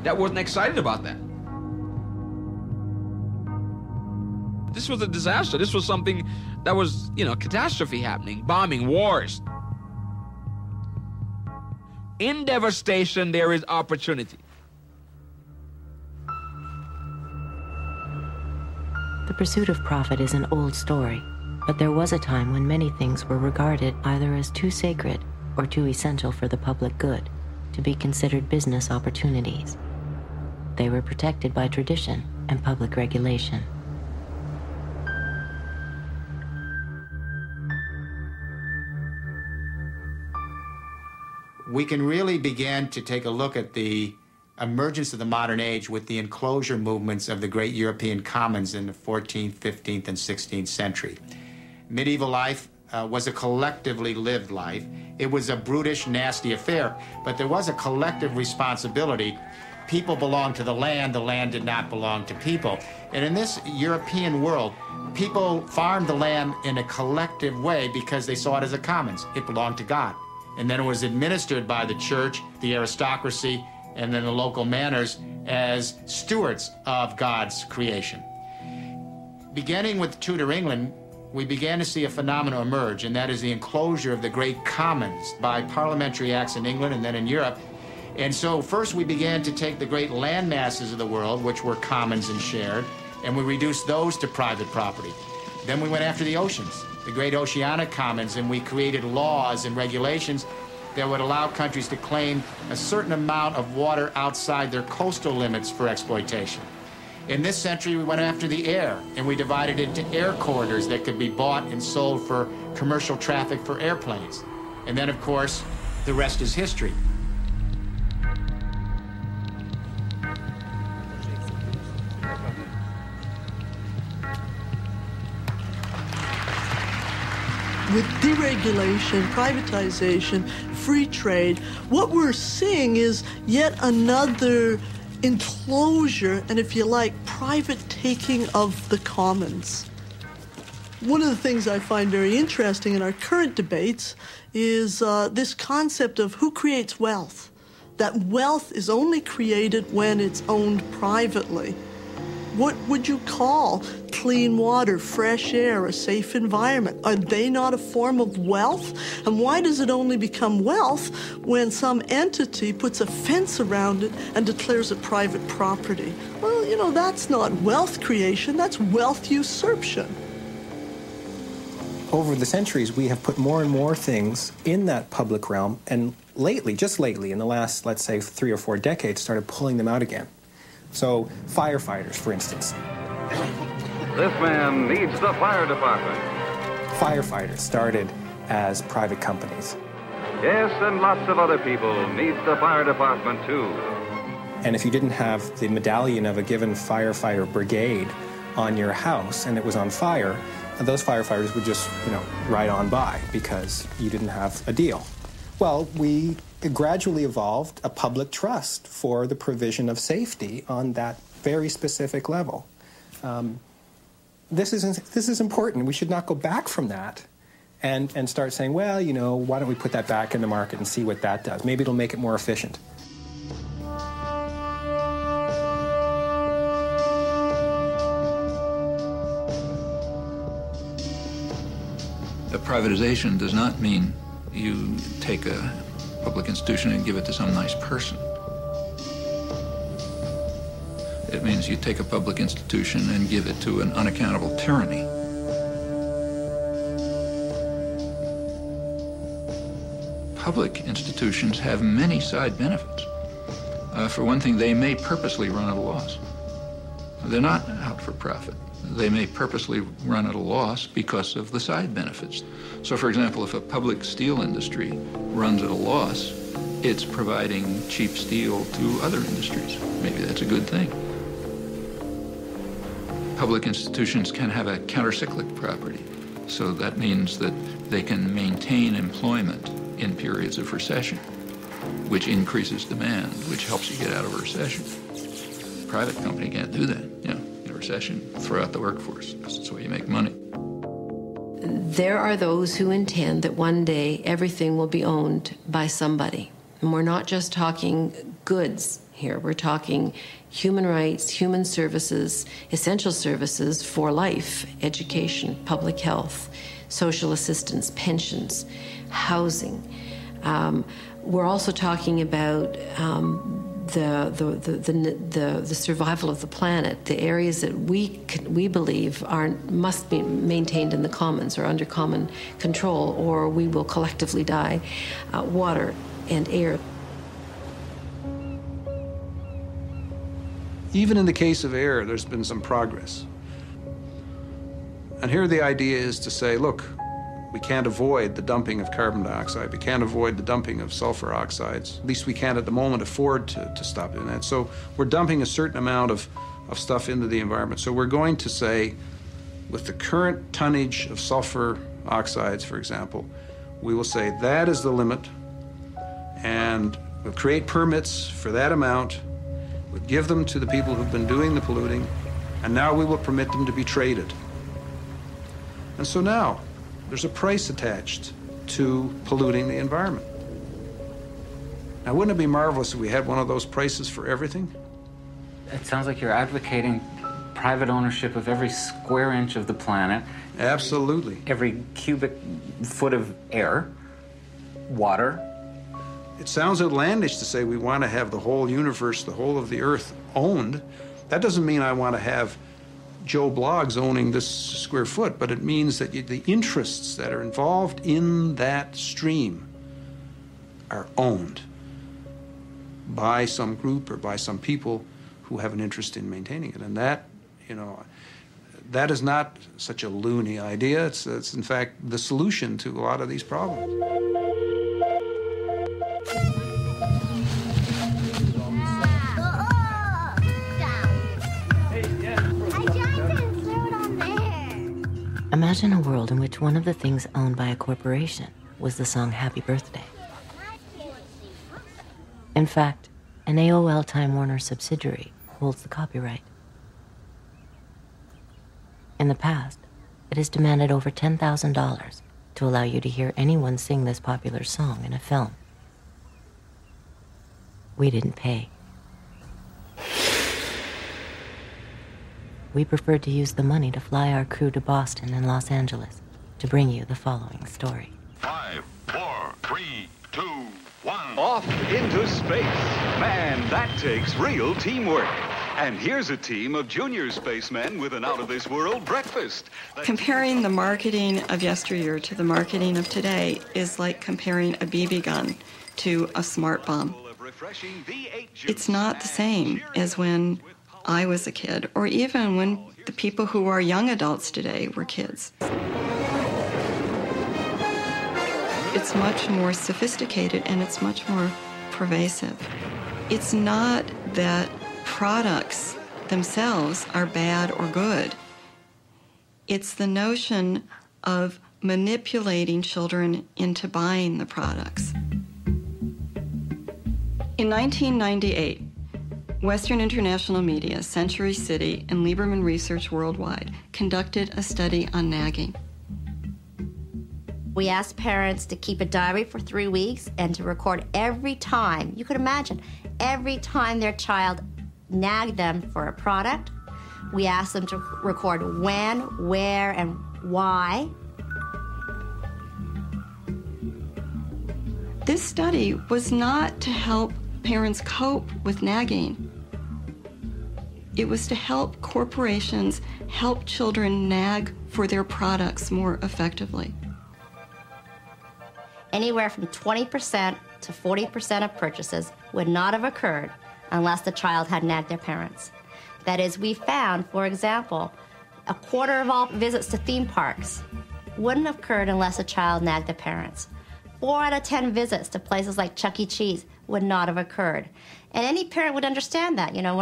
that wasn't excited about that. This was a disaster. This was something that was, catastrophe happening, bombing, wars. In devastation, there is opportunity. The pursuit of profit is an old story, but there was a time when many things were regarded either as too sacred or too essential for the public good to be considered business opportunities. They were protected by tradition and public regulation. We can really begin to take a look at the emergence of the modern age with the enclosure movements of the great European commons in the 14th, 15th, and 16th century. Medieval life was a collectively lived life. It was a brutish, nasty affair, but there was a collective responsibility. People belonged to the land did not belong to people. And in this European world, people farmed the land in a collective way because they saw it as a commons. It belonged to God. And then it was administered by the church, the aristocracy, and then the local manors as stewards of God's creation. Beginning with Tudor England, we began to see a phenomenon emerge, and that is the enclosure of the great commons by parliamentary acts in England and then in Europe. And so first we began to take the great land masses of the world, which were commons and shared, and we reduced those to private property. Then we went after the oceans, the great oceanic commons, and we created laws and regulations that would allow countries to claim a certain amount of water outside their coastal limits for exploitation. In this century, we went after the air, and we divided it into air corridors that could be bought and sold for commercial traffic for airplanes. And then, of course, the rest is history. With deregulation, privatization, free trade, what we're seeing is yet another enclosure and, if you like, private taking of the commons. One of the things I find very interesting in our current debates is this concept of who creates wealth. That wealth is only created when it's owned privately. What would you call clean water, fresh air, a safe environment? Are they not a form of wealth? And why does it only become wealth when some entity puts a fence around it and declares it private property? Well, that's not wealth creation, that's wealth usurpation. Over the centuries, we have put more and more things in that public realm, and just lately, in the last, let's say, 3 or 4 decades, started pulling them out again. So, firefighters, for instance. This man needs the fire department. Firefighters started as private companies. Yes, and lots of other people need the fire department, too. And if you didn't have the medallion of a given firefighter brigade on your house and it was on fire, those firefighters would just, ride on by because you didn't have a deal. Well, we gradually evolved a public trust for the provision of safety on that very specific level. This is important. We should not go back from that and start saying, well, why don't we put that back in the market and see what that does? Maybe it'll make it more efficient. A privatization does not mean you take a public institution and give it to some nice person. It means you take a public institution and give it to an unaccountable tyranny. Public institutions have many side benefits. For one thing, they may purposely run at a loss. They're not out for profit. They may purposely run at a loss because of the side benefits. So, for example, if a public steel industry runs at a loss, it's providing cheap steel to other industries. Maybe that's a good thing. Public institutions can have a countercyclic property. So that means that they can maintain employment in periods of recession, which increases demand, which helps you get out of a recession. A private company can't do that. In a recession, throw out the workforce. That's the way you make money. There are those who intend that one day everything will be owned by somebody. And we're not just talking goods here. We're talking human rights, human services, essential services for life, education, public health, social assistance, pensions, housing. We're also talking about the survival of the planet, the areas that we believe must be maintained in the commons or under common control, or we will collectively die. Water and air. Even in the case of air, there's been some progress. And here the idea is to say, look, we can't avoid the dumping of carbon dioxide. We can't avoid the dumping of sulfur oxides. At least we can't at the moment afford to stop doing that. So we're dumping a certain amount of stuff into the environment. So we're going to say, with the current tonnage of sulfur oxides, for example, we will say that is the limit, and we'll create permits for that amount. We'll give them to the people who've been doing the polluting, and now we will permit them to be traded. And so now, there's a price attached to polluting the environment. Now, wouldn't it be marvelous if we had one of those prices for everything? It sounds like you're advocating private ownership of every square inch of the planet. Absolutely. Every cubic foot of air, water. It sounds outlandish to say we want to have the whole universe, the whole of the earth owned. That doesn't mean I want to have Joe Bloggs owning this square foot, but it means that the interests that are involved in that stream are owned by some group or by some people who have an interest in maintaining it. And that, you know, that is not such a loony idea. It's in fact the solution to a lot of these problems. Imagine a world in which one of the things owned by a corporation was the song Happy Birthday. In fact, an AOL Time Warner subsidiary holds the copyright. In the past, it has demanded over $10,000 to allow you to hear anyone sing this popular song in a film. We didn't pay. We preferred to use the money to fly our crew to Boston and Los Angeles to bring you the following story. 5, 4, 3, 2, 1. Off into space. Man, that takes real teamwork. And here's a team of junior spacemen with an out-of-this-world breakfast. Comparing the marketing of yesteryear to the marketing of today is like comparing a BB gun to a smart bomb. It's not the same as when I was a kid, or even when the people who are young adults today were kids. It's much more sophisticated and it's much more pervasive. It's not that products themselves are bad or good. It's the notion of manipulating children into buying the products. In 1998, Western International Media, Century City, and Lieberman Research Worldwide conducted a study on nagging. We asked parents to keep a diary for 3 weeks and to record every time, you could imagine, every time their child nagged them for a product. We asked them to record when, where, and why. This study was not to help parents cope with nagging. It was to help corporations help children nag for their products more effectively. Anywhere from 20% to 40% of purchases would not have occurred unless the child had nagged their parents. That is, we found, for example, a quarter of all visits to theme parks wouldn't have occurred unless a child nagged their parents. 4 out of 10 visits to places like Chuck E. Cheese would not have occurred. And any parent would understand that, you know.